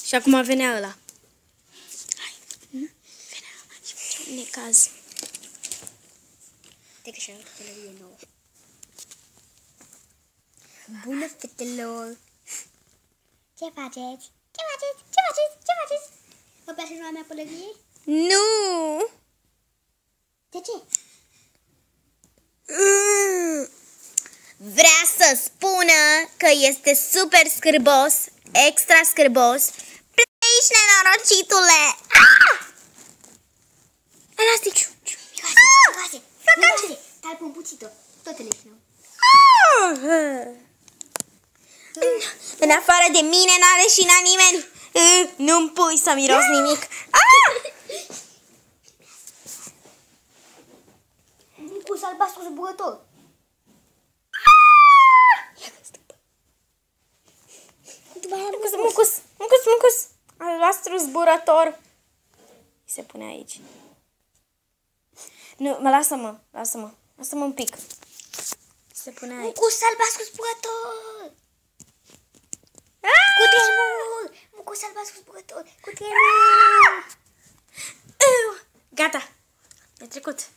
Și acum venea ăla. Hai, venea ăla și făceam necaz. Te că și-a luat călărie nouă. Bună, fetelor! Ce faceți? Ce faceți? Ce faceți? Ce faceți? Vă place noua mea pălărie? Nu! De ce? Vrea să spună că este super scârbos, extra scârbos. Pleci, nenorocitule! Elastic! Micoase! Micoase! Tal pumpuțito! Toate le știu. În afară de mine n-are și n-a nimeni. Nu-mi pui să miros nimic. Mucus albastru zburător. Mucus. Albastru zburător. Se pune aici. Nu, lasă-mă un pic. Se pune aici. Mucus albastru zburător. Cu tremur. Mucus albastru zburător. Cu tremur. Gata. E trecut.